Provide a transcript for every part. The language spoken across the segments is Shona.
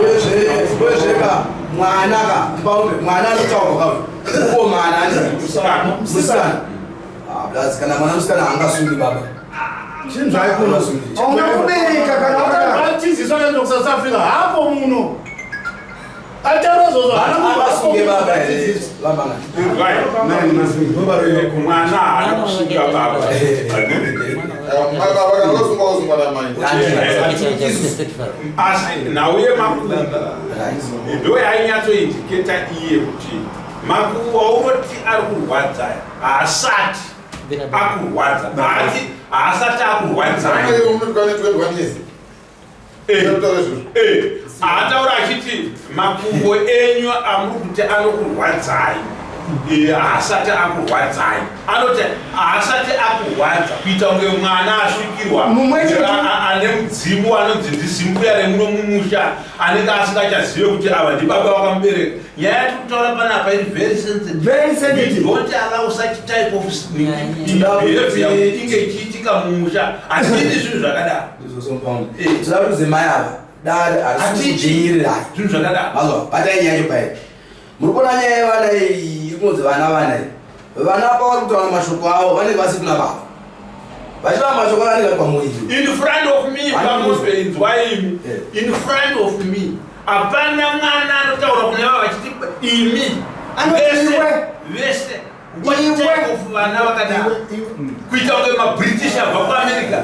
wezveka mwana ka mwana anotaurwa uko mwana musikana blazi kana mwana musikana hangasungi baba chinhu zvaikona sungi unokubereka kana wakatiziswa nendo kuSouth Africa hapo muno atarazozo hangasunge baba vamanga mwana anokusunga baba nauye makuru ndo yainyatsoindiketa iye kuti makuru waunoti ari kurwadza haasati akurwadza haasati akurwadzai ataura achiti makumbo enyu amuri kuti anokurwadzai haasati akurwadzai anoti haasati akurwadza kuita kunge mwana asvikirwa ane mudzimu anonzi ndizimbuya remuno mumusha anenge asingachazive kuti ava ndibaba vakamubereka nyaya yati kutaura panapa iri very sensitive don't allow such type of behavior inge ichiitika mumusha hatidi zvinhu zvakadaro tinoda kuti zimai ava dare arikudzvinyirira zvinhu zvakadaro batai nyaya pai muri kuona nyaya yevana iyi kunzi vana pavari kutaura mashoko avo vanenge vasikuna baba vachiva mashoko anenge ari pamuviri in front of me pamusbeinzwaimi in front of me hapana mwana anotaura kuna vava vachiti imi vese vana vakadaro kuita kunge mabritish abva kuamerica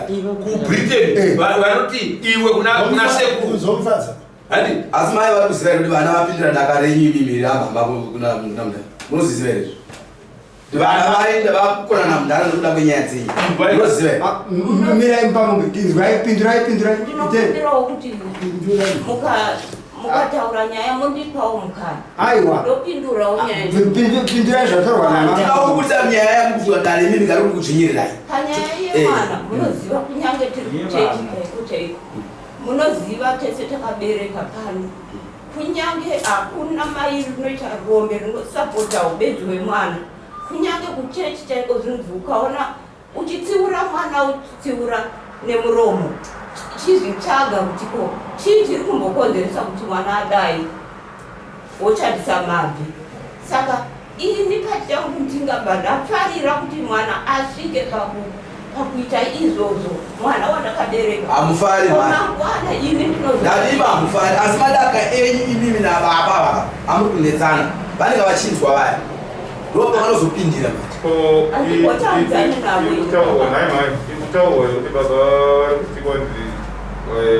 kubritain vanoti iwe kuna sekuru asi mai vari kuziva kuti vana vapindira daka renyu imimi rahamba munoziziva izvo vana vaenda vakukona namundara nokuda kwenyaya dzenyu munoziva mirai pamupindurai ndinokumbirawo kuti mukataura nyaya mundipawo mukana aiwa ndopindurawo nyaya pindurai zvataurwa naaukuisa nyaya yamukufunga dare imimi ngari kuti kudzvinyirirai panyaya yemwana munoziva kunyange tiri kuchechi chaiko munoziva tese takabereka pano kunyange hakuna mai rinoita rombe rinosapota ubedzi hwemwana kunyange kuchechi chaiko zvinhu ukaona uchitsiura mwana uchitsiura nemuromo chizvitsvaga kuti ko chii chiri kumbokonzeresa kuti mwana adai wochandisa mabvi saka ini pati yangu ndingabva ndafarira kuti mwana asvike pakuita izvozvo mwana wandakabereka hamufari mangwana ini ndadiva hamufari asi madaka enyu imimi nababa hamuri kunetsana vanenge vachinzwa vaya ndo pavanozopindira andikotamdzani navo ikutaurwa kuti baba vari kusikwa kuti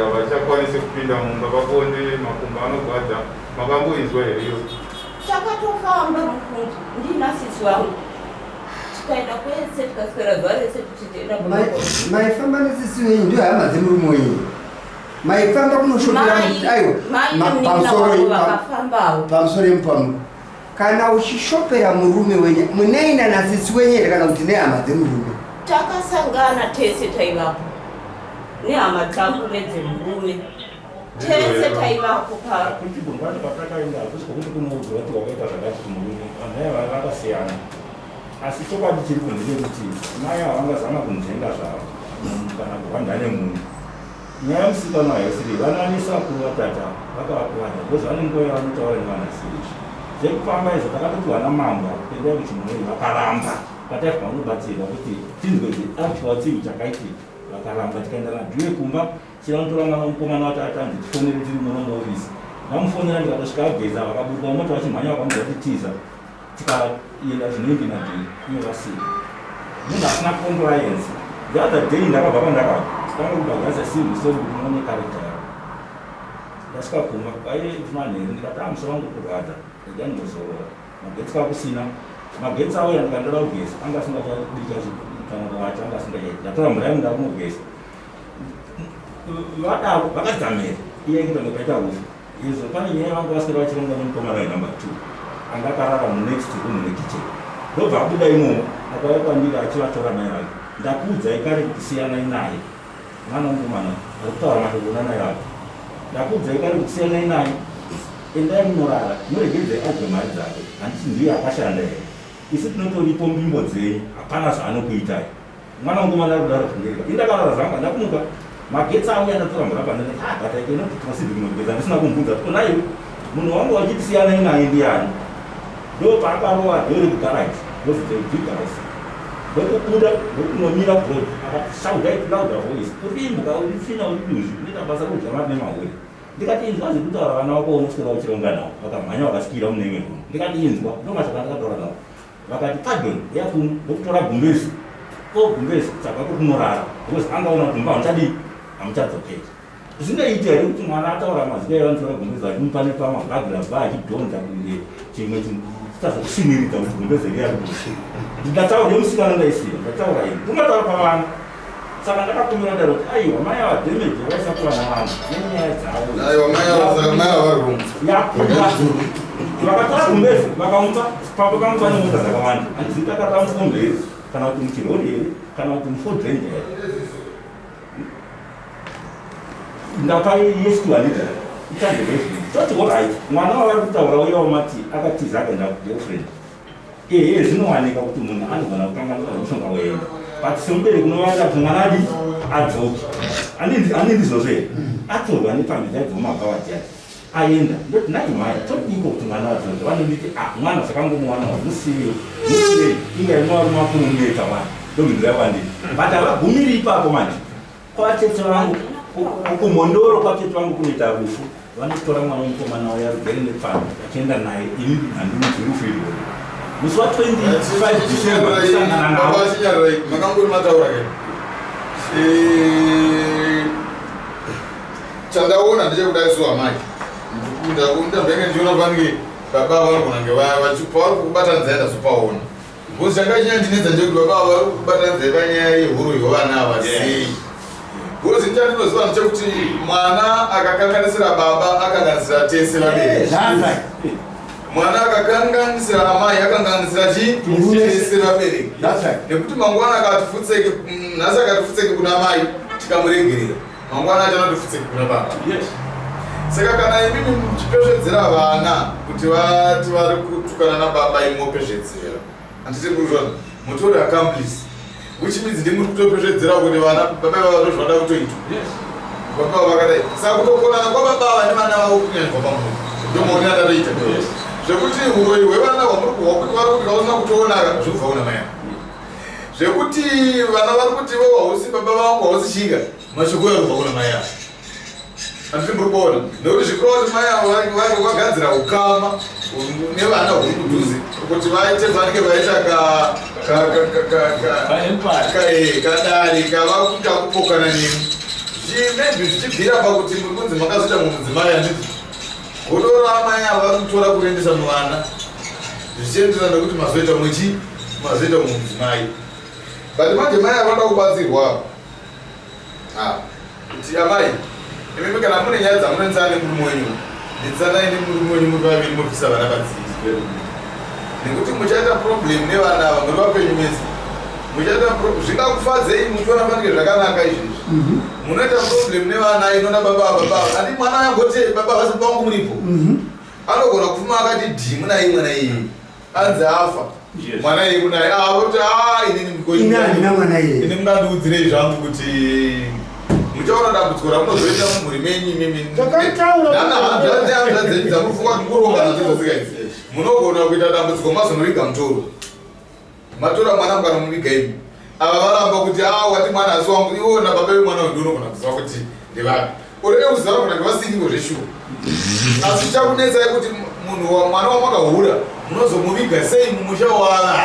havachakwanisi kupinda mumba vakonde makumbo anogwadza makamboinzwa here iyo takatofamba mufunzi ndinasisi wangu tikaenda kwese tikaswera zuva rese tichitenda maifamba nesisi wenyu ndio hama dzemurume wenyu maifamba kunoshopera pamusoro emupamu kana uchishopera murume wenyu munaina nasisi wenyu here kana kuti nehama dzemurume takasangana tese taivapo nehama dzangu nedzemurume tese taivapo patakaenda hakusi kwokuti kumuudza kuti wakaita zvakati kumurume vanhu vakasiyana asi chokwadi chiri kunze chekuti mai havangazama kunzenga zvavo kana kuhwandane munhu nyaya musikana haisiri vananisa kuru vatata vakavakuwanda bcause vane nguva yavanotaura nevanasiri zvekufamba izvo takatoti vana mamba kuendea kuti munhu vakaramba pataifwa unobatsirwa kuti tinzwe kuti actual chinhu chakaiti vakaramba tikaenda nadhuye kumba chinotora mwana mukomana wati atanzi tifonere tiri muno muofisi ndamufonera ndikatosvika ageza vakaburuka mumota vachimhanya vakamuza titiza tikaenda zvinoimbi nadhuye iye vasiri munhu asina compliance the other day ndakabva pandakatanga kubhagaza silvester kuti muone karekta yavo ndasvika kumba aimanheri ndikati musoro wangu kurwadza ega ndingozorora magetsi kakusina magetsi avo yandikandoda kugeza anga asingachadika kana kuvacha anga asingachaiti ndatora mvura yangu ndakumugeza vadaro vakadzamera iye kutonge paita ufu izvo pane nyaya vangu vaswera vachironga nemukomana wenumber 2 anga akarara munext room nekichen ndobva abuda imomo akauya kwandiri achivatora mai vake ndakuudzai kare kuti siyanai naye mwana mukomana ari kutaura mashoko naye vake ndakuudzai kare kuti siyanai naye endai munorara muregedzai adye mari dzake handiti ndiye akashanda here isi tinotoripo mbimbo dzenyu hapana zvaanokuitai mwana mukomana ari kudaro zvongereka indakarara zvanga ndakumuka magetsi auya ndatora muraba ndati bata ike inotitrasidi kunogeza ndisina kumbudza kuti nayo munhu wangu wachitisiyana inaye ndiani ndo paakarowa dhori kugaraji ndozvitebigaraji ndokubuda ndokunomira brod akati shout out louder voice urimbuka uritsina uriduzvi unoita basa kudya nemahuri ndikati inzwa zvekutaura vana vako unoswera uchironga navo vakamhanya vakasikira munenge ndikati inzwa ndomashaka ndakataura navo vakati pardon yakuno ndokutora gumbezi gumbezi saka kukunorara because angaona kuti mba muchadii hamuchadzokera zvinoita here kuti mwana ataura mazita evanotora gumbezi vachimupane pamabhagirabha achidhonza kunge chimwe chitazokusimiridza kuti gumbezi riyarikusi ndataura nemusikana ndaisiya ndataura ini ndingataura pavana saka ndakakumira ndaro kuti aiwa mai avadhemeji vaisakuvana vanhu nenyaya dzavo vakatora gumbezi vakamupa papo pangu pane mota dzakawanda handizivi takata mufombe here kana kuti muchirori here kana kuti mufodrenje here ndapa yesikuanita ichandevei toti orit mwana wavari kutaura uya wamati akatiza akaenda kugirlfriend zvinowanika kuti munhu anogona kukanganisa mushonga weenda but semubereki unovaita kuti mwana adi adzoke handindizvozvo here atorwa nepamberi aibvomabhavadhai aenda ndoti nai mai todiko kuti mwana adzoke vanonditi mwana zvakangomuwana musivei inga inovarumakurungeta mwana ndomhindura yavandii but havagumiri ipapo manje kwavatete vangu kumhondoro kwatete vangu kunoita rufu vanotora mwana womukomana waya rugere nepfano vachienda naye ini handinoti rufu iroro musi wa 25 December kusangana navo makanguri mataura ke chandaona ndechekudaisuwa mai ndambenge ndichiona pange baba vanogona nge pavari kubata nzaya ndazopaona because changanyaya ndinedza ndechekuti baba vari kubata nzaya panyaya yehuro yevana ava sei because nichandinoziva ndechekuti mwana akakanganisira baba akanganisira tese vabereki mwana akakanganisira amai akanganisira tese vabereki nekuti mangwana akatifutseke nhasi akatifutseke kuna mai tikamuregerera mangwana achanotifutseke kuna baba saka kana imimi muchipezvedzera vana kuti vati vari kutukana nababa imopezvedzera handiti kuruzvona mutori accomplice which means ndimuri kutopezvedzera kuti vana baba vavo zvada kutoitwa baba vakadai saka kutokonana kwababa vane vana vavo kunyanzwa pamunhu ndomaoni atatoita zvekuti uroyi hwevana hwamuri vari kuti vausina kutoonaka zvobvauna maya zvekuti vana vari kuti vo hausi baba vangu hausi chinga mashoko yarubvauna maya handiti muri kuona nekuti zvikuru kuti mai vagadzira ukama nevana huri kudhuze kuti vaite vanenge vaita kadari kavakuita kupokana nemi maybe zvichibvira pakuti muri kunzi makazoita mumudzimai handiti godoro amai avari kutora kuendesa muvana zvichienderana nekuti mazoita mazoita mumudzimai but manje mai avanoda kubatsirwa kuti amai imimi kana mune nyaya dzamunoenzana nemurume wenyu edzanai nemurume wenyu muri vaviri mobvisa vana padziri nekuti muchaita problem nevana ava muri vapenyu mese muchaita zvingakufadzei muchiona panike zvakanaka izvezvi munoita problem nevana inoda baba handi mwana yangote baba vasi pangu muripo anogona kufuma akati dhi muna iyi mwana iyi anzi afa mwana iyi muna iyi avoti inini mungandiudzirei zvangu kuti muchaona dambudziko ramunozoita mumhuri menyu imimi nanahanzvadzenyu dzamufunga kuti mukuronga nadzinosika idzi munogona kuita dambudziko mazonoriga mutoro matora mwana mukana muviga imi ava varamba kuti wati mwana asi wangu iwona baba vemwana wangu unogona kuziva kuti ndevapi uri euziva kuti ndivasikingo zveshuwa asi chakunetsai kuti munhu mwana wamakahura munozomuviga sei mumusha wavava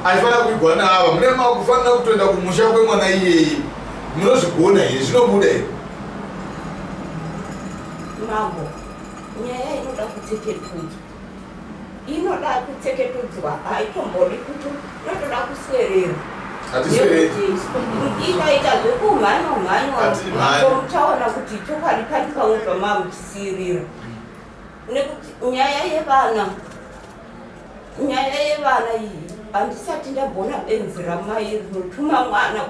achifanira kuigwa naava mune makufanira kutoenda kumusha kwemwana iyeye munozvigona here zvinobuda here mambo nyaya inoda kutseketudza inoda kutseketudzwa haitombodi kuti inotoda kuswerera inoita zvekumhanywa muchaona kuti chokwadi pandikaunzwa mamuchisirira nekuti nyaya yevana iyi handisati ndabona benzi ramai rinotuma mwana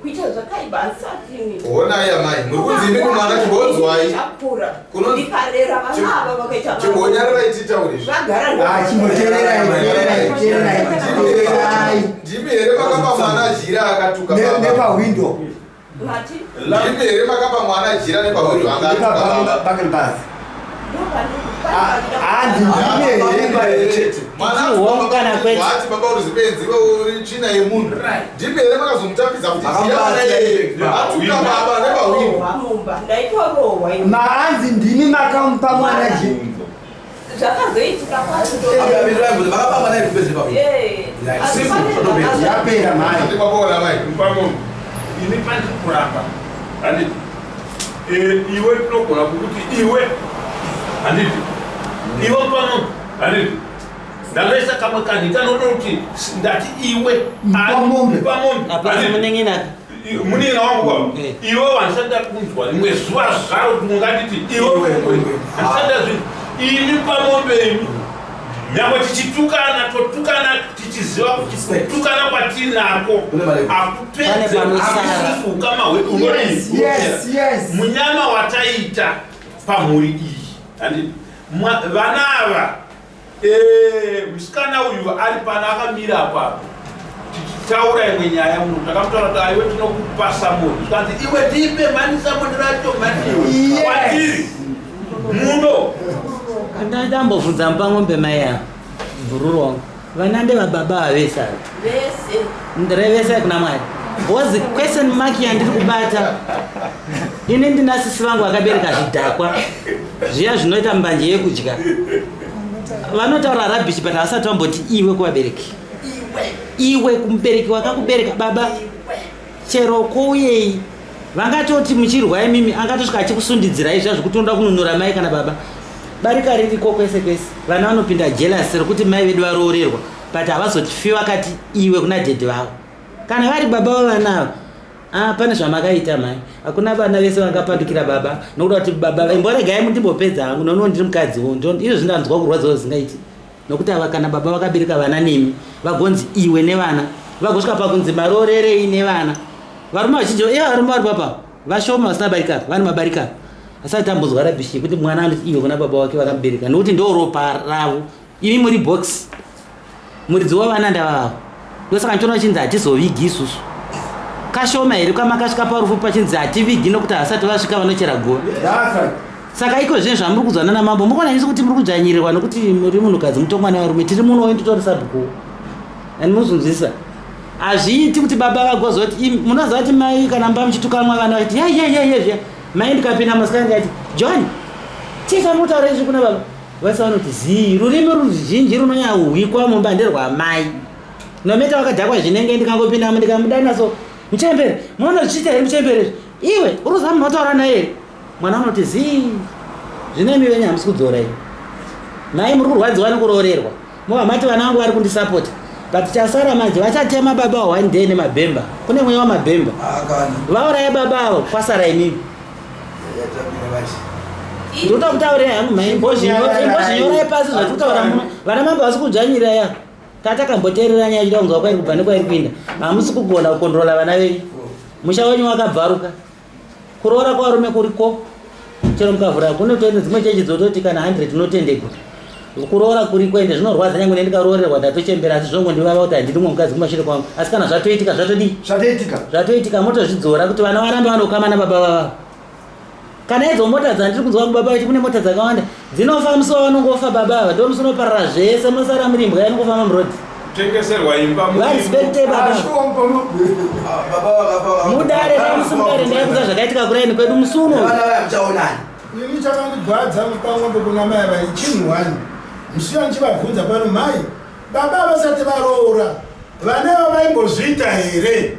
kuita zvakaiba handisatini onai amai mukunzimi kumwana chimbonzwai ndikarera vana ava vakaita chimbonyarira ititauri chimbotererai ndimi here vakapa mwana ajira akatuka nepawindo Mati? Ndipere makapa mwana jira nepahuri wanga pakiri basi. Wati baba uzipenzi uri china yemunhu ndipere makazomutambidza kuti atuka baba nepahuri maanzi ndimi makamupa mwana jira yapera mai ndipapora mai ini pandiri kuramba handiti iwe tinogona kuti iwe handiti iwe pano handiti ndanoisa kamwe kanhi kanoda kuti ndati iwe munina wangu kwavo iwe vandisanda kunzwa rimwe zuva zvaro kuti ungatiti iwe handisanda zvinhu ini pamombe imi nyangwe tichitukana totukana tichiziva kuti kutukana kwatinako akupedze akusufuka munyama wataita pamhuri iyi handiti vana ava musikana uyu ari pana akamira apapo tichitaura imwe nyaya munhu takamutaura kuti aiwe tinokupa samoni tikanzi iwe tipe mani samoni racho maniwe kwatiri muno ndambovhudza mupamombe maya mvururu wangu vana ndevababa vavese ndirevese kuna mwari was question mark yandiri kubata ini ndinasisi vangu vakabereka zvidhakwa zviya zvinoita mbanje yekudya vanotaura rabishi but havasati vamboti iwe kuvabereki iwe kumubereki wakakubereka baba chero kouyei vangatoti muchirwa imimi angatosvika achikusundidzirai zva zvekuti unoda kununura mai kana baba barika ririko kwese kwese vana vanopinda jealous rekuti mai vedu varoorerwa but havazoti vakati iwe kuna dhedhe vavo kana vari baba vavana ava pane zvamakaita mai hakuna vana vese vangapandukira baba nokuda kuti baba imboregai mundimbopedza hangu nono ndiri mukadzi izvo zvindanzwa kurwadzawo zingaiti nokuti ava kana baba vakabereka vana nemi vagonzi iwe nevana vagosvika pakunzi maroorerei nevana varume vachinji varume vari papa vashoma vasina barika vane mabarika asati tambozwa rabishi kuti mwana anoti iwe kuna baba wake vakamubereka nokuti ndo ropa ravo imi muri box muridzi wavana ndavavo ndosaka ndichiona chinzi hatizovigi isusu kashoma here kwamakasvika parufu pachinzi hativigi nokuti hasati vasvika vanochera gova saka iko zvinhu zvamuri kuzwana namambo mukona isi kuti muri kudzvanyirirwa nokuti muri munhukadzi mutongwana varume tiri muno nditorisa bhuku and muzunzisa hazviiti kuti baba vagozoti munoziva kuti mai kana mba muchitukamwa vana vati zviya mai ndikapinda masikana ndikati john tika mutaura izvi kuna baba vasa vanoti zii rurimi ruzhinji runonyahwikwa mumba nderwamai nometa vakadhakwa zvinenge ndikangopindamo ndikamudana so muchembere muona zvichiita here muchembere iwe uruziva munotaura naye here mwana unoti zii zvinemi venyu hamusi kudzora iyi mai muri kurwadziwa nekuroorerwa mohamati vana vangu vari kundisapota but chasara manje vachatema baba wa one day nemabhemba kune mweya wamabhemba vauraye baba avo kwasara inini ndikuta kutaurira hangu mai imbozvinyorai pasi zvatikutaura muno vana mambo vasi kudzvanyirira ya tatakamboteerera nyaya chida kunzwa kwairi kubva nekwairi kuinda hamusi kugona kukondrola vana venyu musha wenyu wakabvaruka kuroora kwavarume kuriko chero mukavhura kune toende dzimwe chechi dzototi kana 100 unotendekwa kuroora kuriko ende zvinorwadza nyange nendikaroorerwa ndatochembera asi zvongondivava kuti handiri mwe mukadzi kumashure kwangu asi kana zvatoitika zvatoitika motozvidzora kuti vana varambe vanokamana baba vava kana idzo mota dzandiri kunzwa kubaba vachi kune mota dzakawanda dzinofa musi wavanongofa baba ava ndo musi unoparara zvese musara murimbwa yanongofamba murodhi tengeserwa imba varispekte baba mudare ramusi mudare ndaikuza zvakaitika kuraini kwedu musi uno ini chakandigwadza pamwombe kuna mai vaichinhwani musiya ndichivabvunza pano mai baba vasati varoora vaneva vaimbozviita here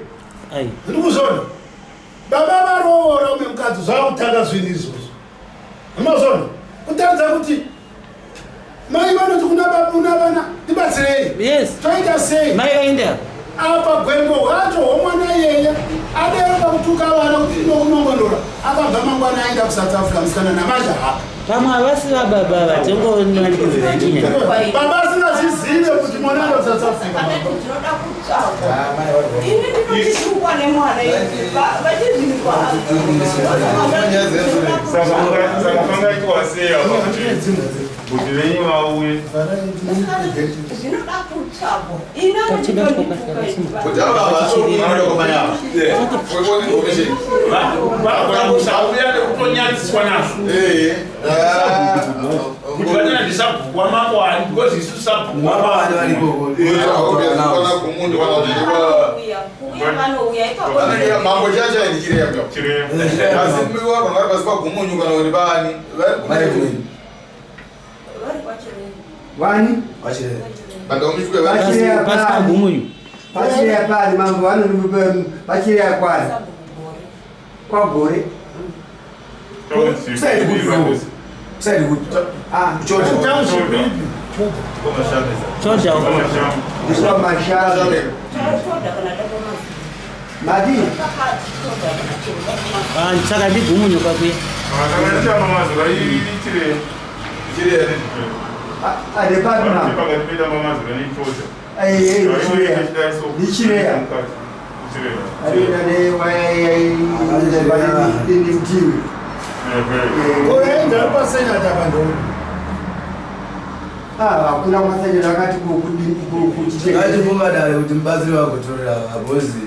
ndiri kuzona baba varoora ume mukadzi zvakutanga zvinhu izvozvo amazona kutaridza kuti mai vanoti kuna vana tibatsirei toita sei mai vaenda apa gwembo wacho womwana iyeye aderoda kutuka vana kuti inokunongondora akabva mangwana aenda kusouth africa musikana namajaha pamwe havasi vababa vatongonoanikidzira nyaya baba asingazvizive kuti mwana enda kusouth africa saka pangaitwa sei Kuti venye vauye. Zvinoda kutsvagwa. Ina Kuti ava vasokumana kumanya. Kwekoni information. Vakusauya nekutonyadziswa nazvo. Kuti vatena ndisabhukwa makwani because isu sabhukwa Mapani variko. Kana kumundu vanouya mambo chacha ndichiremba. Asi mbiwa kana vari pasi pagumunyu kana kuti bani. Vari kwini. Wani? Vachire. Pandomishwe Vachire Pasi pagumunyu. Vachire pali mambo vanori vachire kwari. Kwa gore. Saidi kuti. Saidi kuti. Chocho. Chocha. Ndiswa mashale. Madi. Saka ndigumunyu kakwe. Adepati na. Nichirea. Adina ne wai ndi mtiwi. Koenda pasenya tabando. Hakuna masenya nakati kuchiteka. Ngati mumadare kuti mubatsiri wagotorera vabozi.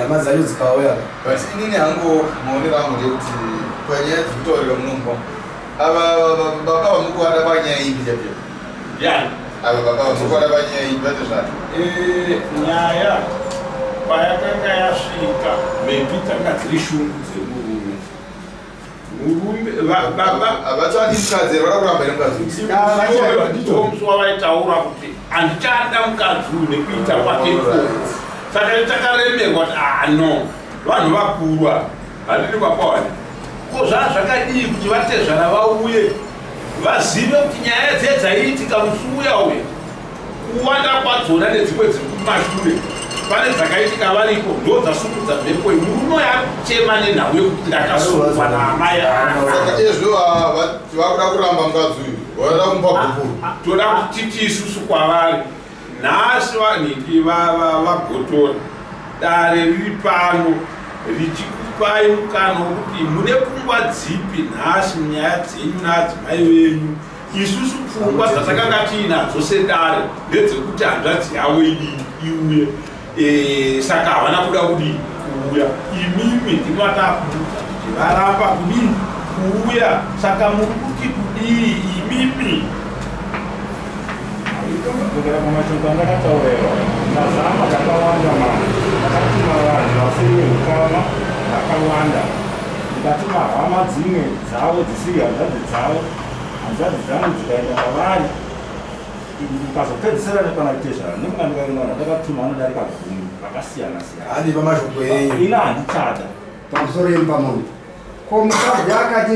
Amazanyo dzikauya. But inini hangu maonero angu ndekuti panyaya dzekutorera munombo. Ava baba vamukuwanda panyaya ipi chapyo. Yani. Ava baba vamukuwanda panyaya ipi vati zvati. Nyaya payakanga yasvika maybe tanga dziri shungu dzemurume. Murume Havachadi mukadzi vari kuramba nemukadzi. Ndicho wavaitaura kuti handichada mukadzi uyu nekuita kwake saka takaremerwa kuti no vanhu vakuru handidi kwakwawani ko zvaa zvakadii kuti vatezvana vauye vazive kuti nyaya dzedzaiitika musi uya uya kuwanda kwadzona nedzimwe dziri kumashure pane dzakaitika varipo ndo dzasumudza mhepo iyi murume yakuchema nenhau yekuti ndakasungwa naamai Saka izvo vakuda kuramba mukadzi uyu. Vanoda kumupa gukuru. toda kutiti isusu kwavari nhasi vanhingi vagotora dare riri pano richikupai mukana wokuti mune pfungwa dzipi nhasi munyaya dzenyu naadzimai venyu. Isusu pfungwa dzatakanga tiinadzo sedare ndedzekuti hanzvadzi yavo iuye. Saka havana kuda kudii kuuya. Imimi ndinovatapfuta kuti varamba kudii kuuya. Saka muri kuti kudii imimi. Kugera kumashoko ndakataurira ndazama kakawanda mama ndakatuma vanhu vasiri ukama vakawanda ndikatuma hama dzimwe dzavo dzisiri hanzvadzi dzavo hanzvadzi dzangu dzikaenda kwavari ndikazopedzisira nepana kutezvara nemunga ndikaringana ndakatuma anodarika gumi vakasiyana siyana. Handi pamashoko enyu. Ina handichada Pamusoro yempamuno. Ko mukadzi akati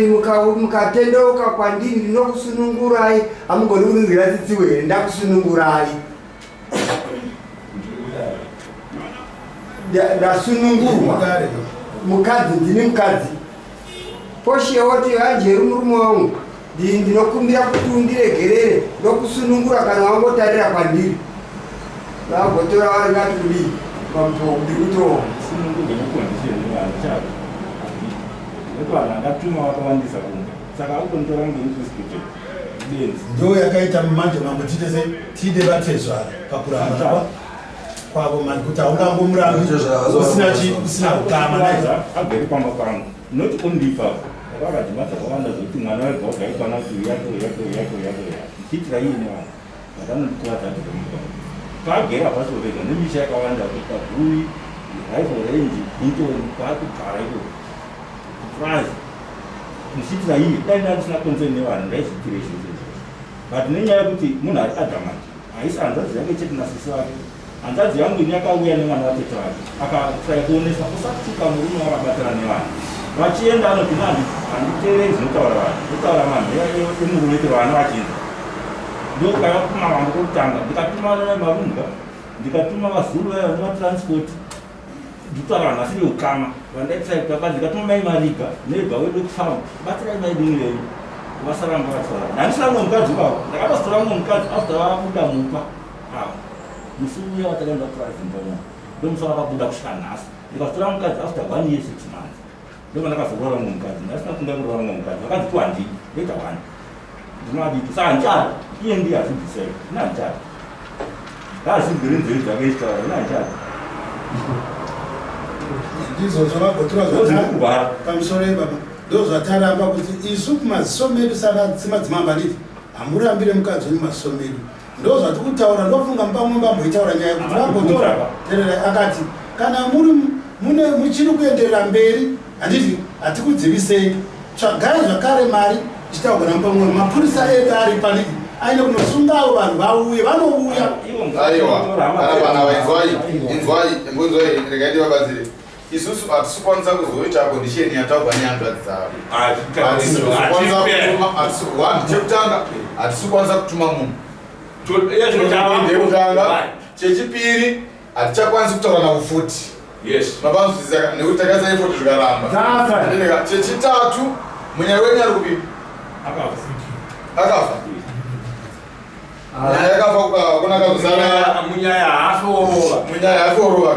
mukatendeuka kwandiri ndinokusunungurai hamugoni kuningira tsitsiwe here ndakusunungurai. Ndasunungurwa. Mukadzi ndini mukadzi. Poshewoti hanjeru murume wangu ndinokumbira kuti undiregerere ndokusunungura kana wangotarira kwandiri. Vagotora vari ngati kudii pamutowo ndikutowo. sunungurwa nekukondisheni handichada. Vanhu angatuma vakawandisa kunge saka akundora ngeinvestigate benzi Ndo yakaita manje mambo tide vatezvara pakuramba kwavo manje kuti haungangomurambi usina ukama naizvo. agere pamba pangu noti kundipa vakadhimata kwawanda zvokuti mwana wega wega ikwana kuti yako ndichitira iine vanhu vakanondikuvadza ndiremuka paagera pasovega nemisha yakawanda kutagui rifle range intoni kwaakugara ikoko frazi ndichitira iye dai ndandisina konseni nevanhu ndaizvitire izvozvo but nenyaya yekuti munhu ari adamant haisi hanzvadzi yake chete nasisi wake hanzvadzi yangu ini yakauya nemwana watete wake akatrai kuonesa usatuka murume wakabatana nevanhu vachienda anoti handiteereri zvinotaura vanhu otaura manheya emurumetero vana vachinza ndokayakuma vangu kokutanga ndikatuma marumbwa ndikatuma vazuru vaya vane matranspoti ndikutaura vanhu vasiri ukama vandaitraipa ndikatuma mai mariga neiga wedu kufamba batirai mai dingi renyu vasaramba vataura ndandisina mumwe mukadzi kwavo ndakatositora mumwe mukadzi after vabuda mupa avo musi uya watakaenda kutora zimbabwean ndomusa vakabuda kusvika nhasi ndikazotora mukadzi after 1 year 6 months ndoma ndakazorora mumwe mukadzi ndasina kunda kurora mumwe mukadzi vakanzi 2 handii ndoita 1 ndinoditi sanjalo iye ndiye azibvisei nanjalo ngazimbirinzeri dzakaitaura nanjalo ndizvo zvavagotora ozikubhara pamusoro ibaba ndo zvataramba kuti isu kumaziso medu semadzimamba nditi hamurambire mukadzi wenyu maziso medu ndo zvati kutaura ndofunga pamwe mbamboitaura nyaya kuti vagotora tererai akati kana muri muchiri kuenderera mberi handiti hatikudzivisei tsvagai zvakare mari ichitaugana pamwe mapurisa edu ari paniki aine kunosungawo vanhu vauye vanouya aiwa kana vana vainzwai imbonzwai regai ndivabatsire isusu hatisukwanisa kuzoita kondisheni yataugwa nehanzvadzi dzavo chekutanga hatisukwanisa kutuma munhu ndekutanga chechipiri hatichakwanisi kutaura navo futi mapanzwisisa nekuti takaisai futi zvikaramba chechitatu munyaya wenyu ari kupi akafa yakafa kuna kazara munyaya hafiorova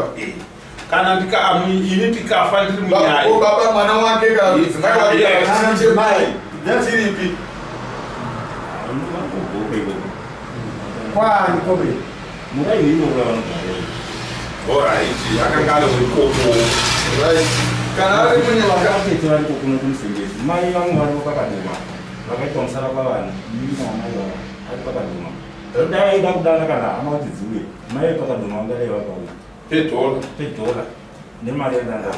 kana ini ndikafa ndiri munyaya baba mwana wake kadzimai tiripi kwani kobe oraiti akanga ari wekoko kana ari munyaya kunokumusengezi mai vangu vari pakaduma vakaita musara kwavana namai ari pakaduma dai aida kudana kana hama kuti dziuye mai pakaduma vangadai vakauya pedhola nemari yadanda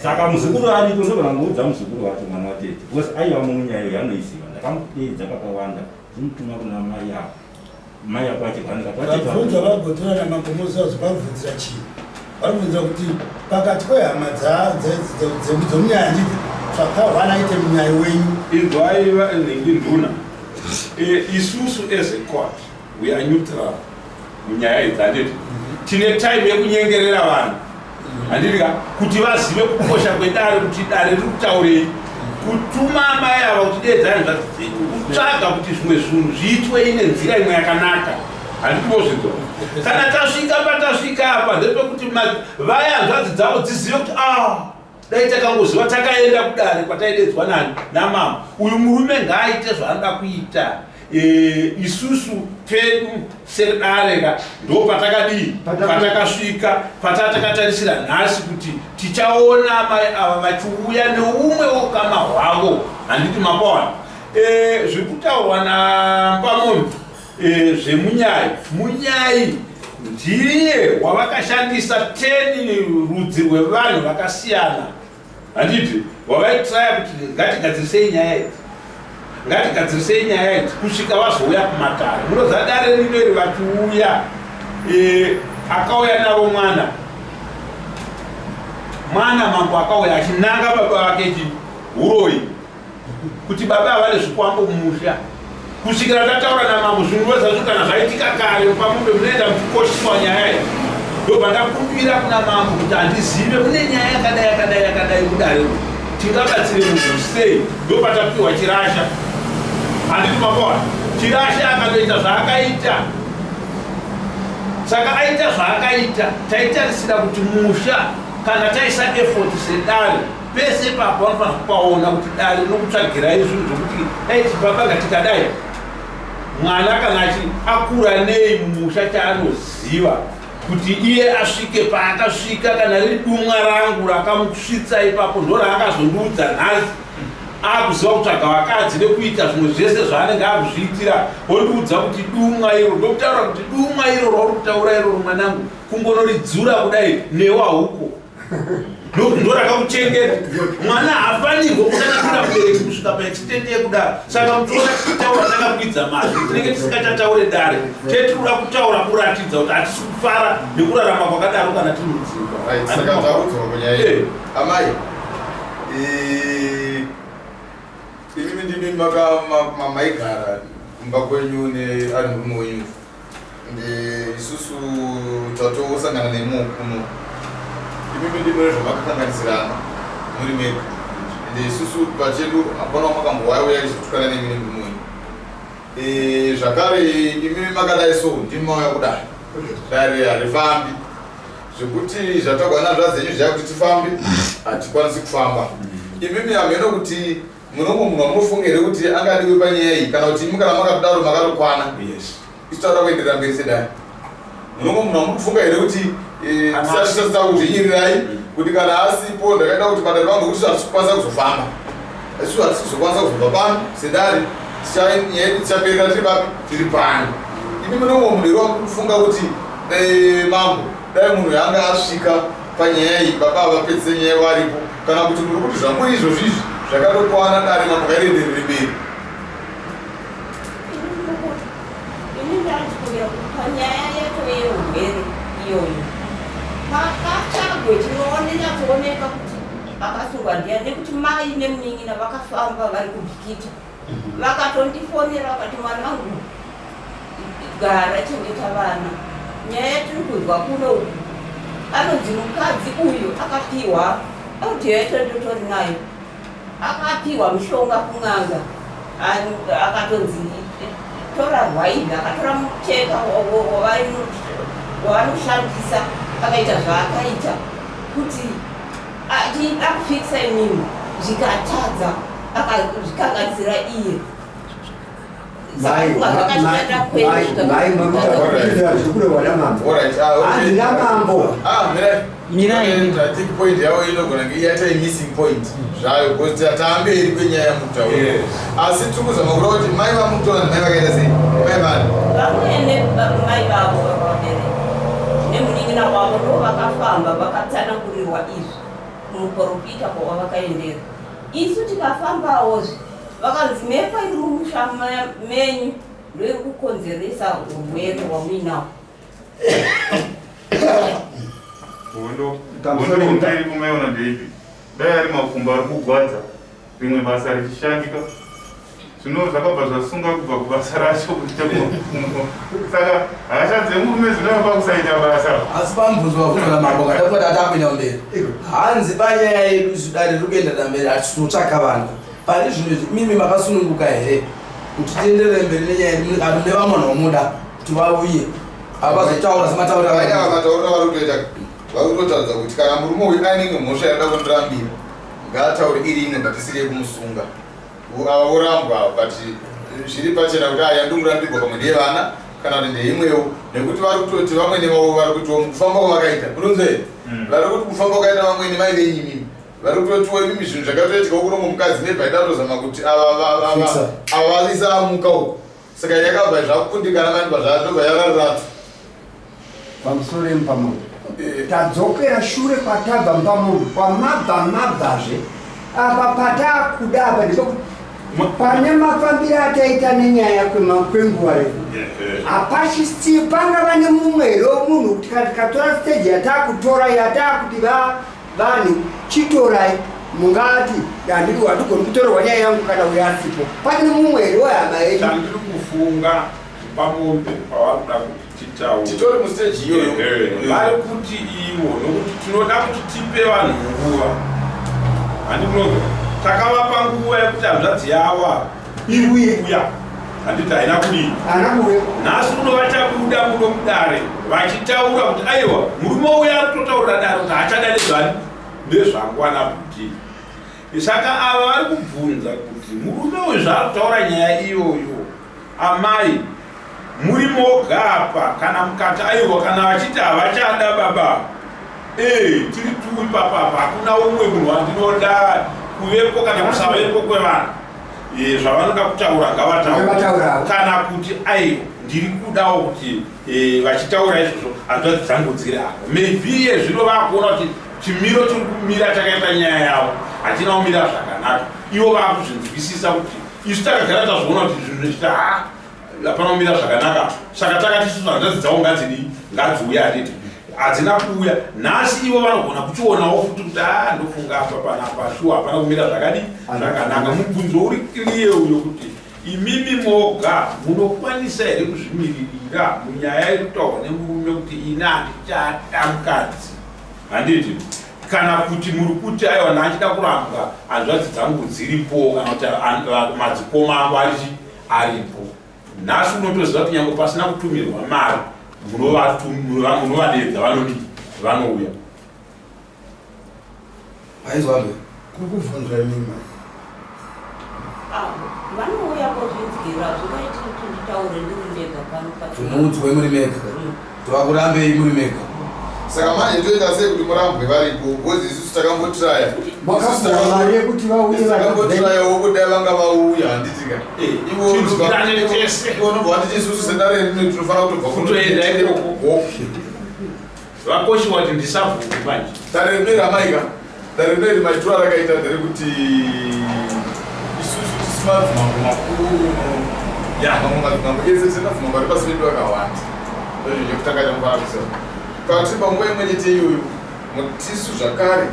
saka muzukuru ariko ndogona kuudza muzukuru wacho mwana watete because aiva mumunyayo yanoiziva ndakamudeedza kakawanda zimutuma kuna mai yavo mai yako achibvunza vagotora namagomozi azo varibvunzira chii varibvunzira kuti pakati kwehama dzemunyaya nditi tsvakahwana aite munyayo wenyu inzwaiva nhingi nduna isusu as a court we are neutral munyaya idzanditi tine time yekunyengerera vanhu handidika kuti vazive kukosha kwedare kuti dare riri kutaurei kutuma mai ava kuti deedzani zvadzidzenyu kutsvaga kuti zvimwe zvinhu zviitwe ine nzira imwe yakanaka handikuvozvidzo kana tasvika patasvika apa ndepekuti vaya hanzvadzi dzavo dzizive kuti dai takangoziva takaenda kudare kwataidedzwa namama uyu murume ngaaite zvaanoda kuita isusu pedu sedareka ndo patakadii patakasvika patatakatarishira nhasi kuti tichaona mai ava vachiuya neumwe ukama hwavo handiti mapawana zvekutaurwa nampamunhu zvemunyai ndiye wavakashandisa 10 rudzi rwevanhu vakasiyana handiti wavaitraya kuti ngatigadzirisei nyaya idzi ngatigadzirisei nyaya idzi kusvika vazouya kumatare munoziva dare rinori vachiuya akauya navo mwana mambo akauya achinanga baba vake uroi kuti baba havane zvikwambo mumusha kusvikira tataura namambo zvinhuvezazvo kana zvaitika kare pamumbe munoenda muchikoshwa nyaya idzi ndobva ndakumbira kuna mambo kuti handizive mune nyaya yakadai kudare tingabatsire munhu sei ndopatapiwa chirasha handiti mapawana chirasha akatoita zvaakaita saka aita zvaakaita taitarisira kuti musha kana taisa effort sedare pese papo vanofanira kupaona kuti dare rinokutsvagirai zvinhu zvokuti aiti baba ngatikadai mwana kana akura nei mumusha chaanoziva kuti iye asvike paakasvika kana riri dumwa rangu rakamusvitsa ipapo ndo raakazondiudza nhasi akuziva kutsvaga vakadzi nekuita zvimwe zvese zvaanenge akuzviitira ondiudza kuti dumwa iro ndokutaura kuti dumwa iro rauri kutaura iroro mwanangu kungonoridzura kudai newa huko ndo rakakuchengeta mwana haafanirwe kutanakira kubereki kusvika paexitendi yekudaro saka mutoona kutaura takakwidza mazvi tinenge tisingachataure dare tetikuda kutaura kuratidza kuti hatisi kufara nekurarama kwakadaro kana tiri mudzimba amai imimi ndimi maigara kumba kwenyu ari murume wenyu isusu tatosangana nemo kuno imimi ndimi zvamakakanganisirana muri medu ende isusu pachedu hapana makambowayo izotukana nemine murume wenyu zvakare imimi makadai so ndimauya kudai dare harifambi zvekuti zvatagwa nazva dzenyu zvaya kuti tifambe hatikwanisi kufamba imimi hameno kuti munofunga here kuti angadiwe panyaya iyi kana kuti kana makadaro makatokwana isu tauda kuenderera mberi sedai munongo munofunga here kuti sasisa kuzvinyirirai kuti kana asipo ndakaida kuti padare pangu kuti hatikwanisa kuzofamba isu hatisizokwanisa kuzobva pano sedari tichaperera tiri papi tiri pano ini munongo munhu kufunga kuti mambo dai munhu yanga asvika panyaya iyi baba vapedzise nyaya varipo kana kuti muri kuti zvangu izvozvizvi zvakatokwana dare mambo kaenderere mberi panyaya yacho yeurwere iyoyo pakachagwe chinooneka kuti akasungwa ndiani nekuti mai nemunin'ina vakafamba vari kubhikita vakatondifonera vakati mwanangu gara chengeta vana nyaya yatiri kuzwa kuno uku anonzi mukadzi uyu akapiwa auti yaitotori nayo akapiwa mushonga kun'anga akatonzi tora rwaivhi akatora mucheka wavanoshandisa akaita zvaakaita kuti achida kufikisa imimi zvikatadza akazvikanganisira iye point yavo inogona ngeiyata missing point zvayo kuti ataamberi kwenyaya yamutaura asi tikuzama kuda kuti mai vamutaura nemai vakaita sei mai vani vamwene mai vavo vakabereka nemunin'ina wavo ndo vakafamba vakatsanangurirwa izvi muprofita kwava vakaendera isu tikafambawozve vakanzi mhepo iri mumusha menyu ndoiri kukonzeresa urwere hwamuinawo ndiri kumaiona ndeipi dai ari makumbo ari kugwadza rimwe basa richishandika zvino zvakabva zvasunga kubva kubasa racho kuita makumbo saka hasha dzemurume zvinova pakusaita basa asi pamubvunzo wavunzwa mambo kadakuti atakuenda mberi hanzi panyaya yedu zvidare riri kuenda mberi hatitotsvaka vanhu pari zvino mimi makasununguka here kuti tienderere mberi nenyaya yedu ati ne vamwe vanomuda kuti vauye avazotaura semataura mataura varikutotaridza kuti kana murume uyu ainenge mhosva yada kundirambira ngaataure iri imwe ngatisiriye kumusunga ava vorambwa but zviri pachena kuti aya ndimurambirwa pamwe ndeyevana kana kuti ndeimwewo nekuti vari kutoti vamwene vavo vari kuti kufamba kwavakaita unonzei vari kuti kufamba kwakaita vamwene mai venyi mimi vari kutotiwo mimi zvinhu zvakatoitika ukurongo mukadzi nebhaitatozama kuti ava valisa amuka uko saka yakabva zvakukundikana mani pazvatobva yararatu pamusoro emupamunhu tadzokera shure kwatabva mupamunhu kwamabvazve apa patakuda apa ndipekuti pane mafambiro ataita nenyaya kwenguva refu pangava nemumwero munhu kuti katora stage yatakutora yatakuti vanhu chitorai mungati handigoni kutorerwa nyaya yangu kana uyasipo pane mumwero wehama yedu chandiri kufunga pamombe pavakuda kuti titori mustage iyoyo vari kuti ivo nokuti tinoda kuti tipe vanhu nguva handinoga takavapa nguva yekuti hanzvadzi yava iuya handiti haina kudii nhasi uno vachabuda muno mudare vachitaura kuti aiwa murume uya aritotaurira dare kuti hachada nezvani ndezvangwana kuti saka ava vari kubvunza kuti murume uyu zvaarikutaura nyaya iyoyo amai muri moga apa kana mukati aiwa kana vachiti havachada baba tiri tui papapa hakuna umwe munhu wandinoda kuvepo kana kusavepo kwevanhu zvavanoda kutaura ngavataura kana kuti aiwa ndiri kudawo kuti vachitaura izvozvo hanzvadzi dzangu dziri apa maybe iye zvino vakuona kuti chimiro chiri kumira chakaita nyaya yavo hatina kumira zvakanaka ivo vakuzvinzwisisa kuti isu takagara tazviona kuti zvinhu zvichita hapana kumira zvakanaka saka takati isusu hanzvadzi dzavo ngadzidii ngadziuya handiti hadzina kuuya nhasi ivo vanogona kuchionawo futi kuti ndofunga apa panapa shuwa hapana kumira zvakadii zvakanaka mubvunzo uri kliye uyo kuti imimi moga munokwanisa here kuzvimiririra munyaya yekutaurwa nemurume kuti ine handichada mukadzi handiti kana kuti muri kuti aiwa nhachida kurambwa hanzvadzi dzangu dziripo kana kuti madzikoma angu aripo nhasi unotoziva kuti nyange pasina kutumirwa mari munovadedza vanouya aizwambe kukubvunzwa mima vanouya kozvinzwira zvikaiti tinditaure ndiri ndega pano tumuudzwe muri mega tovakurambei muri mega saka manje toita sei kuti murambwe varipo bhozi isusu takambotiraya makabvura mari yekuti vauye takambotiraya kudai vanga vauya handitika ivo handiti isusu sedare rino tinofanira kutobva kutoenda ikoko vakoshiwa kuti ndisabvuku manje dare rino ramaika dare rino iri maitiro arakaita nderekuti isusu tisina madzimambo makuru mamwe madzimambo ese tisina madzimambo ari pasi pedu akawanda ndozvizvo kutakaita mufana kusema kati panguva imwe chete iyoyo mutisu zvakare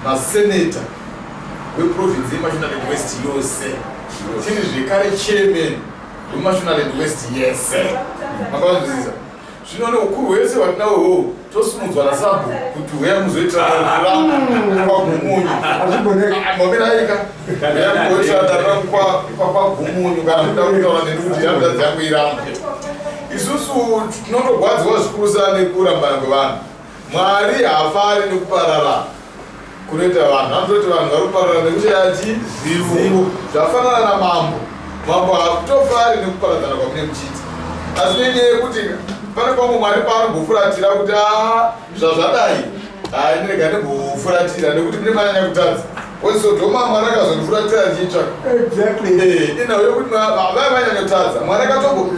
maseneta weprovinsi yemashonaland west yose tiri zvekare chairman wemashonaland west yese makavanzwisisa zvino neukuru hwese hwatinahwohwo tosumudzwa nasabu kuti huya muzoitirapagumunyu mabiraika yamugoitiradarira kwagumunyu kana kuda kutaura neni kuti yamudadzi yangu iramba isusu tinotogwadziwa zvikuru sana nekurambana kwevanhu mwari haafari nekuparara kunoita vanhu anototi vanhu vari kuparara nekuti yati zivo zvafanana namambo haatofari nekuparadzana kwamune muchiti asi nenyaya yekuti pane pamwe mwari paanogoffuratira kuti zvazvadai ndirega ndimbofuratira nekuti mune manyanya kutadza osodhoma mwari akazondifuratira ndichitsvaka inhau yokuti vai manyanya kutadza mwari akatombo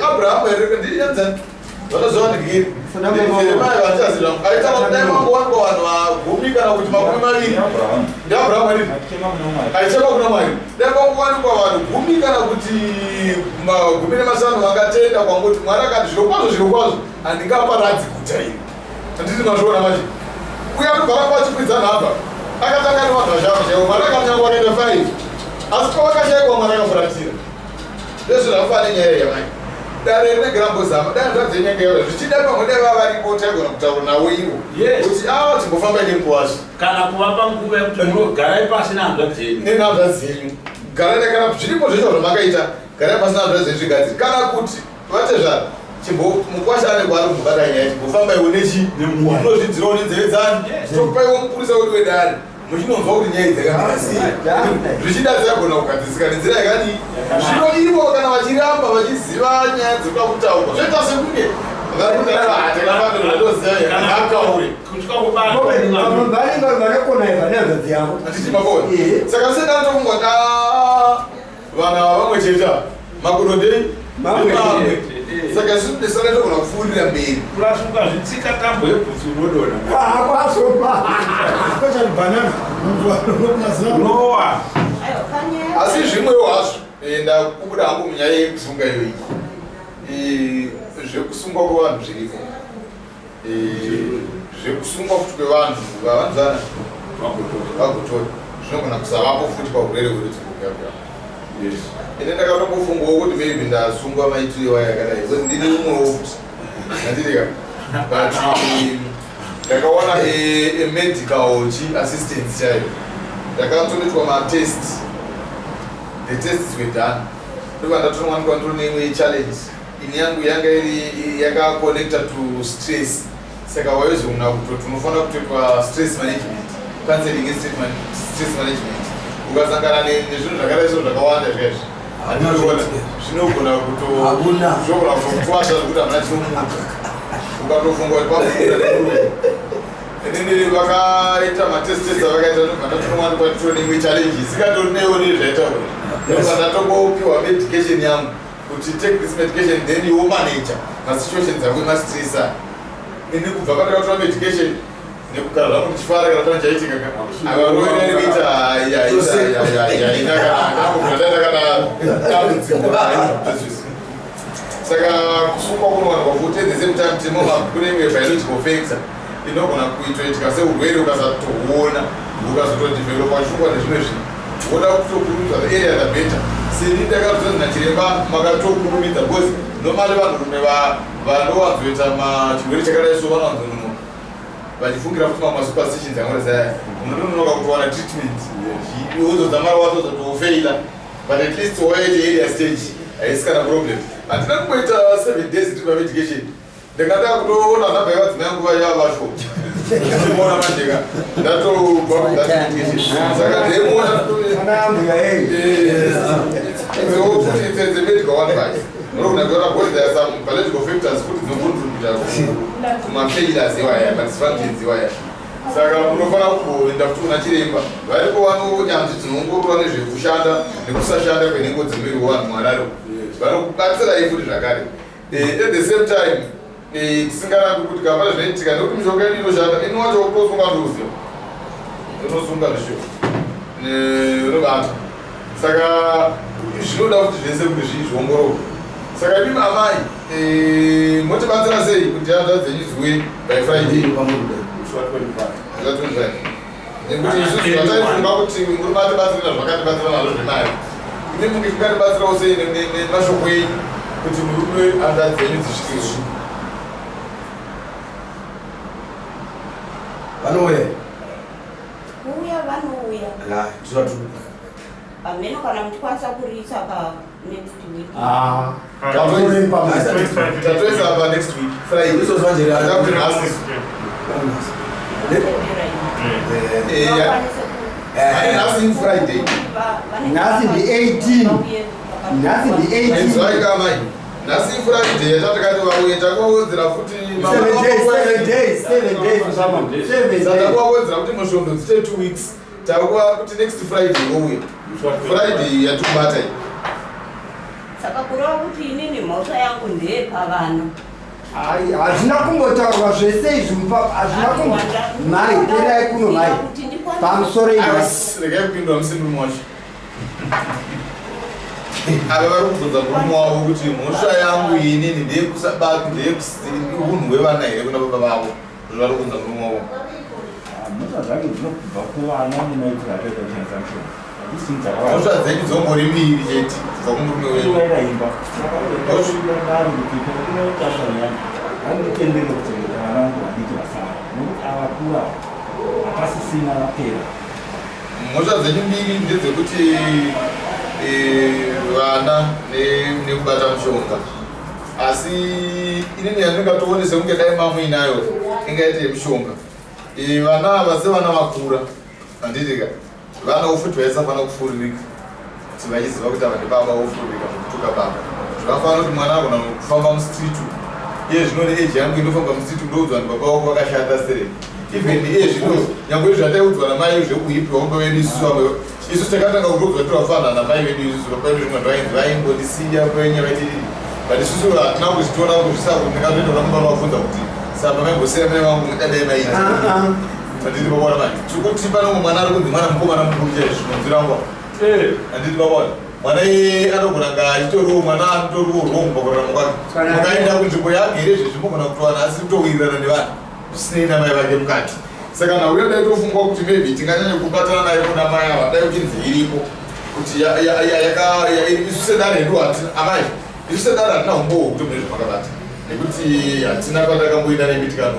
Abraham ndiyanzani vanozova ndigiri jeremaya vandichazira aitama kudai mango wangu vanhu vagumi kana kuti makumi maviri ndiabrahamu adii aichema kuna mwari dai mango wanikwa vanhu gumi kana kuti magumi nemasanu vangatenda kwangoti mwari akati zvirokwazvo handingaparadzi guta iri handiti mazviona manje uya anobvara pachikwidzana apa akatanga nevanhu vashanu chaivo mwari akanyangwa akaita 5 asi pavakashayikwa mwari akafuratira ndezvo zvafane nyaya yamai dare negrambozama dai zvadzenyengeyo zvichida pamwe dai vavaripo taigona kutaura navo ivo kuti timbofamba nenguwazvo kana kuvapa nguva yekuti garai pasi nehanzva dzenyu nenhanzva dzenyu garai kana zviripo zvesho zvamakaita garai pasi nehanzva dzenyu zvigadziri kana kuti vate zvaro mukwashane kwari mubata nyaya chimbofamba iwo nemunozvidzirawo nenzeve dzanu topaiwo mupurisa wedu wedare muchinonzwa kuti nyaya idzakamirasia zvichida dzagona kugadzisika nenzira yakadii zvino ivo kana vachiramba vachiziva nyaya dzekuda kutaurwa zvoita sekunge saka sedanatofungwa vana vamwe cheta makododei mamwe saka isudesana togona kupfuurira mberi kurasuka zvitsika tambo yebhutsu unodona nowa asi zvimwewo hazvo ndakubuda hangu munyaya yekusunga iyoyi zvekusungwa kwevanhu zviriko zvekusungwa futi kwevanhu vavanzana vagotora zvinogona kusavapo futi paurwere hwerutsikugaga ine ndakatombofungwawo kuti maybe ndasungwa maitiro iwaya yakadai ndine umwewo futi handirika but ndakaona medical assistance chaiyo ndakanzonetwa matest the tests were done ndoba ndatonowanikwa ndiro neimwe challenge ini yangu yanga iri yakakonecta to stress saka waizona kuti unofanira kutoitwa stress management counseling stress management ukasangana nezvinhu zvakadai so zvakawanda zvezvi zvinogona kutozvogona kutokuvasha zvekuti hamuna chinomuka ukatofunga kuti pafuainini vakaita matestes avakaita nobva ndatonowanikwa nditiro neimwe challenge isingatorinewo nezvaita nobva ndatombopiwa medication yangu kuti take this medication then you manage masituations ako mastressa ini kubva pandakatora medication nekugara zvangu ndichifara kana tana chaitika avaroerekuita saka kusungwa kunowanikwa futi at the same time timo kune imwe biological factor inogona kuitoitika seurwere ukasatohuona ukazotodevelopa chifungwa nezvimwe zvinhu woda kutokurumidza the area the better seni ndakatozazina chiremba makatokurumidza because normally vanhurume vanowanzoita chirwere chakadai so vanowanzononoka vachifungira kuti mamwe superstitions angorazaya unononoka kuti wana treatment wozodzamara watozotofeila but at least waite area stage haisi kana problem hatina kumboita 7 days tiri pamedication ndakataka kutoona nabhai vadzimai yangu vaya vasho Mbona majeka. Dato kwa saka demo Ana mbuya it's a medical advice. No, na gora boy there are some political factors put no contribute to my failures ziwaya but functions ziwaya. Saka unofana kuenda kuti unachiremba varipo vanonyanzvi dzinongorora nezvekushanda nekusashanda kwenhengo dzemiri wanhu mwararo vanokubatsira ifuti zvakare. At the same time tisingarambi kuti kama zvinoitika nekuti mishonga yedu inoshanda inowacho kutosunga ndoziva inosunga zvisho unobata. Saka zvinoda kuti zvese kuti zviongororwe. Saka imi amai motibatsira sei kuti handa dzenyu ziwe by Friday nekuti isusu vataifunga kuti muri matibatsira zvakatibatsira nazvo zvemari imi mungatibatsirawo sei nemashoko enyu kuti murume handa dzenyu dzisvikirwe. Vanouya vanouya pameno kana mutikwanisa kuriisa pa next week. Tatoisa pa next week Friday. Isso zvanjeri Nothing Friday. Nothing the 18. Nothing the 18. Nothing Friday. Tatakati vauye takuwedzera futi 7 days. Takuwedzera kuti mushondo dzite 2 weeks. Takuwa kuti next Friday wouye. Friday yatubata. Saka kureva kuti inini mhosva yangu ndeyepavana. Hazvina kumbotaurwa zvese izvi hazvina mai terai kuno mai pamusoro regai kupindura musimurume wacho ava vari kubvunza murume wavo kuti mhosva yangu inini ndeyekusabata ndeyeunhu hwevana here kuna baba vavo zvavari kubvunza murume wavo. Mhosva dzake dzinobva kuvana munoitira akaita transaction. Mhosva dzenyu dzongori mbiri chete kubva kumurume wenyu. Handitendere kuchengeta vana vangu vadiki vasara nokuti avakura hapasisina vapera. Mhosva dzenyu mbiri ndedzekuti vana nekubata mushonga, asi inini yandingatoonesa kunge dai mamwe inayo ingaite yemushonga. Vana ava sevana vakura handitika vana ufuti vaisafana kufuririka kuti vachiziva kuti ava ndibaba ofuririka kutuka baba zvakafanira kuti mwana agona kufamba mustritu iye zvino neeji yangu inofamba mustritu ndoudzwa ndi baba wako vakashanda serei even iye zvino nyangwe zvataiudzwa namai zvekuipi wamba vedu isusu takatanga kutodzwa tirafanana namai vedu isusu baba vedu zvimwe zvainzi vaimbondisiya penya vaitidii but isusu hatina kuzvitora kuzvisako ndingatoenda kuna baba vabvunza kuti saba maimbosiya mai vangu mudadai maiti handiti babona manje chikuti panongo mwana ari kunzi mwana mukomana mukuru chaizvo nonzirangwa handiti babona mwana iye anogona ngaaitoriwo mwana anotoriwo rwomba kurarama kwake mukaenda kunzvimbo yagere zvezvimogona kutowana asi kutowirirana nevanhu zvisinei namai vake mukati. Saka nauyo dai tofungwa kuti maybe tinganyanya kubatana naye kuna mai ava dai uchinzi iripo kuti isu sedare hedu amai isu sedare hatina umbowo kuti mune zvamakabata nekuti hatina kwatakamboenda nemitikano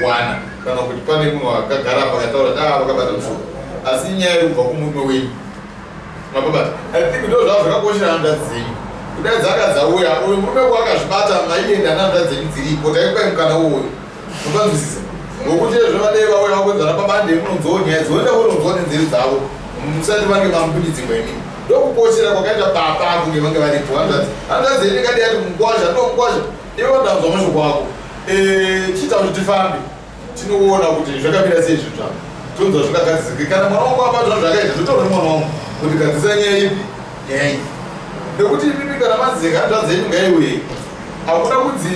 wana kana kuti pane munhu akagara pakataura vakabata musoro asi nyaya iri kubva kumurume wenyu mapabata. I think ndo zvavo zvakakoshera handa dzenyu kudai dzaka dzauya uyu murume wakazvibata maienda nehanda dzenyu dziripo taipai mukana uwoyo mukanzwisisa ngokuti zvevadai vauya vakwedzana pabande munonzoo nyaya dzoenda kunonzoo nenzeri dzavo musati vange mamupinyidzingwa imini ndokukoshera kwakaita papa kunge vange varipo handa dzenyu ingadi yati mungwazha ndomungwazha ivo ndanzwa mashoko ako chiita kuti tifambe tinoona kuti zvakamira sei zvinhu zvavo tonzwa zvakagadzirika kana mwana wangu abatwa zvakaita totaura nemwana wangu kuti gadzisa nyaya ipi nyaya iyi nekuti ipipi kana mazika handa dzenyu ngaiwe hakuna kunzi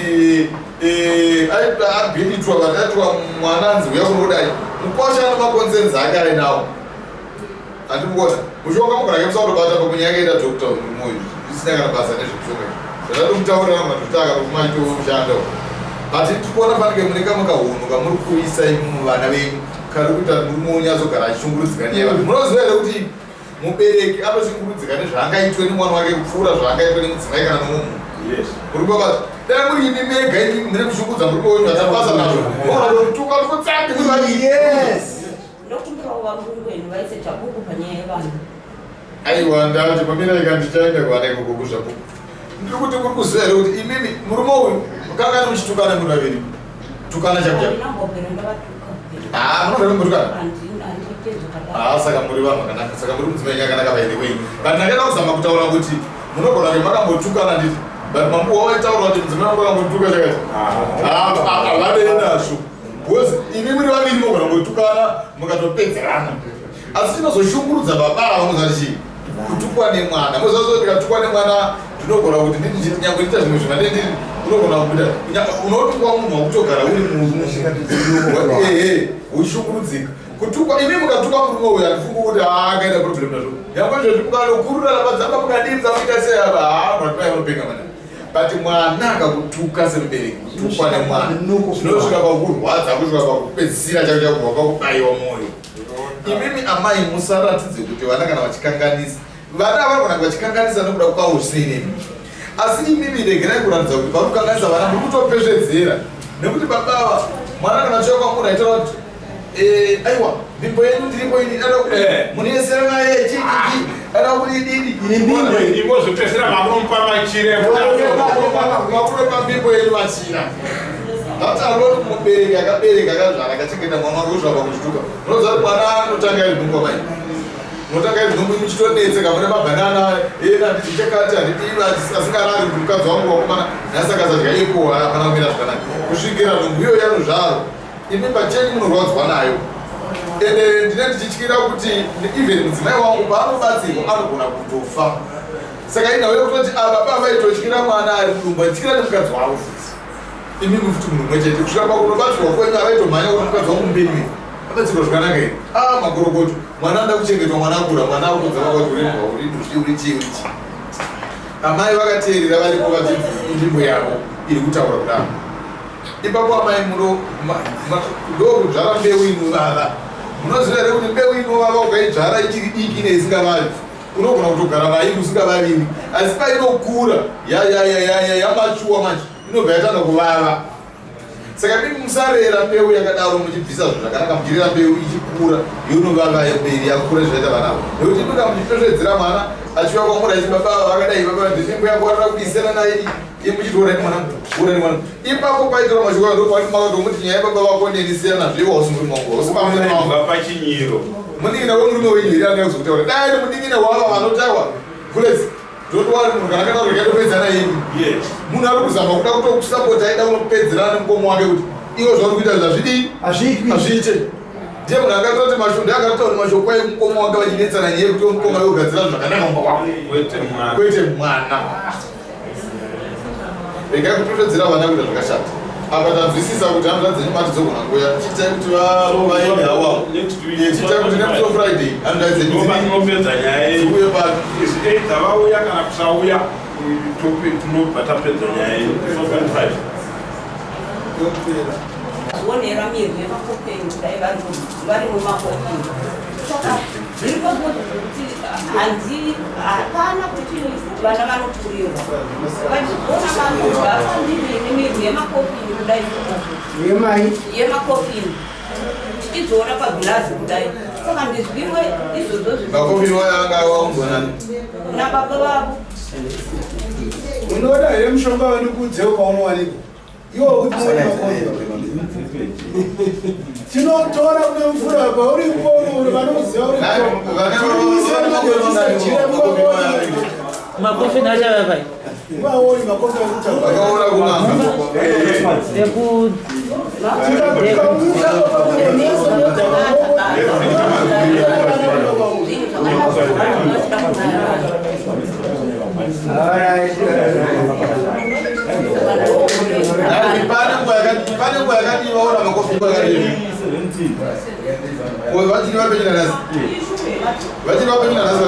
abhinditwa vataitwa mwana anzi uya kunodai mukwashana makonsensi ake ainawo handimukota mushonga mukanake musakutobata pamunye yakaita dokta mumoyo zvisina kana basa nezvemushonga zvatatomutaurira matotaka kuti maitowo mushanda but tikuona panike munenge mukahunuka muri kuisa vana venyu kari kuita murume unyatsogara achishungurudzika neva munoziva here kuti mubereki anoshungurudzika nezvaangaitwe nemwana wake kupfuura zvaangaitwe nemudzimai kana nomunhu muri kubata dai muri imi mega imi mune kushungudza murume wenyu atapasa nazvo tuka tukutsange ndokumbirawo varungu wenu vaise chapuku panyaya yevanhu. aiwa ndati pamirayika ndichaenda kuvana ikoko kuzvapuku ndiri kuti muri kuziva here kuti imimi murume uyu mukangani muchitukana muri vaviri tukana chakucha munogara mutukana saka muri vanhu vakanaka saka muri mudzimai yakanaka by the way but ndakaenda kuzama kutaura kuti munogona kuti makambotukana nditi but mambo waitaura kuti mudzimai wangu akambotuka chakati havadei nazvo because imi muri vaviri mogona kutukana mukatopedzerana asi chinozoshungurudza baba vamuzati chii kutukwa nemwana mozazo ndikatukwa nemwana ndinogona kuti nditi nyangwe ndita zvimwe zvimandendiri unogona kuita unotukwa munhu wakutogara uri uchishungurudzika kutukwa imi mukatuka murume uyu hatifungi kuti akaita problem nazvo yangozvoti mukanokurura lapadzamba mukadii mukamuita seava matimainopenga mana but mwana akakutuka semubereki kutukwa nemwana zvinosvika pakurwadza kusvika pakupedzisira chako chako wakakubayiwa mwoyo imimi amai musaratidze kuti vana kana vachikanganisa vana vanogona vachikanganisa nekuda kwawo zvisinei asi imimi regerai kuratidza kuti pakukanganisa vana ndikutopezvedzera nekuti babava mwana kana chiwa kwamuri aitaura kuti aiwa nzvimbo yedu ndiripo ini ada kuti munoyesera naye chii ada kuti ididi imozopesera mamunomupa machireko makunopa mbimbo yedu machira ataroti mubereki akabereka akazvara akachengeta mwana wake kusvika pakuchituka unoziva kuti mwana anotanga iri nhungu mai unotanga iri nhungu imuchitonetseka mune mabhanana handiti chakati handiti asingarari kuti mukadzi wangu wakomana nasakazadya iko hapana kumira zvakanaka kusvikira nhungu iyo yanozvaro imi pacheni munorwadzwa nayo ende ndine ndichityira kuti even mudzimai wangu paanobatsirwa anogona kutofa saka inhauye kutoti baba vaitotyira mwana ari mudumbu atyira nemukadzi wavo futi imi mufuti munhu mwe chete kusvika pakunobatsirwa kwenyu avaitomhanya kuti mukadzi wangu mupenyu abatsirwa zvakanaka here magorokoto mwana anoda kuchengetwa mwana akura mwana akudza vakaurirwa uri chii amai vakateerera varipo vati nzvimbo yavo iri kutaura kudaro ipapo amai ndokudzvara mbeu inovava munoziva here kuti mbeu inovava ukaidzvara ichiri diki neisingavavi unogona kutogara vairi usingavaviri asi painokura yamachuwa manje inobva yatanda kuvava saka mimi musarera mbeu yakadaro muchibvisa zvo zvakanaka muchirera mbeu ichikura younovava mberi yakura zvaita vanavo nekuti inoda muchipezvedzera mwana achiva kwamura achibaba vakadai baba ndinzvimbo yangu varada kudisana naye imuchitora mwanangu ura ni mwanangu ipapo paitora mashoko ndokwati makatomuti nyaya baba vako ndenisiyana nazvo usinguri mangu pachinyiro mudingina wemurume wenyu iri anga kuzokutaura dai mudingina wava vanotawa kulezi ndotowari munhu kana kana rikatopedzana yenyu munhu ari kuzama kuda kutokusapota aida kunopedzerana nemukomo wake kuti iwo zvauri kuita zvazvidii hazviite ndiye munhu akatoti mashonde akataura mashoko emukomo wake vachinetsana nyaya kuti mukomo yogadzira zvakanaka mumba wako kwete mwana regai kutotedzera vana kuita zvakashata apa tanzwisisa kuti hanzva dzenyu mati dzogona kuya chiitai kuti vaine hawa chiitai kuti nemuso friday hanzva dzenyuopedza nyaya dziuye pano eidza vauya kana kusauya tinobva tapedza nyaya yedu zvionera mirwi yemakopeni kudai vari mumakopeni saka zvirikokuti hapana kuti vana vanokurirwa vachiona vanhu vafambiri nemirwi yemakopeni kudai yemakopeni tichidziona pagirazi kudai saka ndizvimwe izvozvo makopeni wayanga waunzwanani nababa vavo unoda here mushonga wedu kudzeo paunowanikwa iwo kuti tinotora kune mvura pauri kupouri vanoziva makofini achavavai vaori makofini vakaona pane nguva yakati vaona makofi vachiri vapenyina nhasi vachiri vapenyina nhasi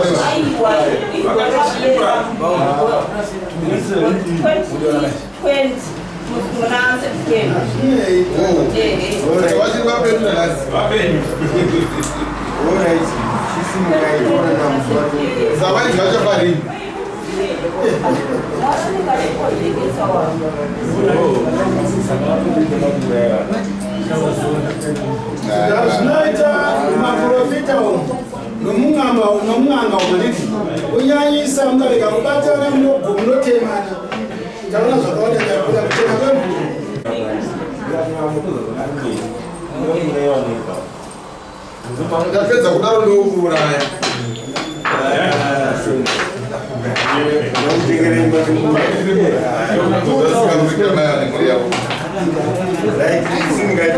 vachiri vapenyina nhasi savai zvachafarini zvinoita maprofita nomung'anga umaniti unyanyisa mukareka kubatana munobvo munotemana taona zvakawanda takuda kutema kwemvura Ndapedza kudaro ndokuuraya. Right,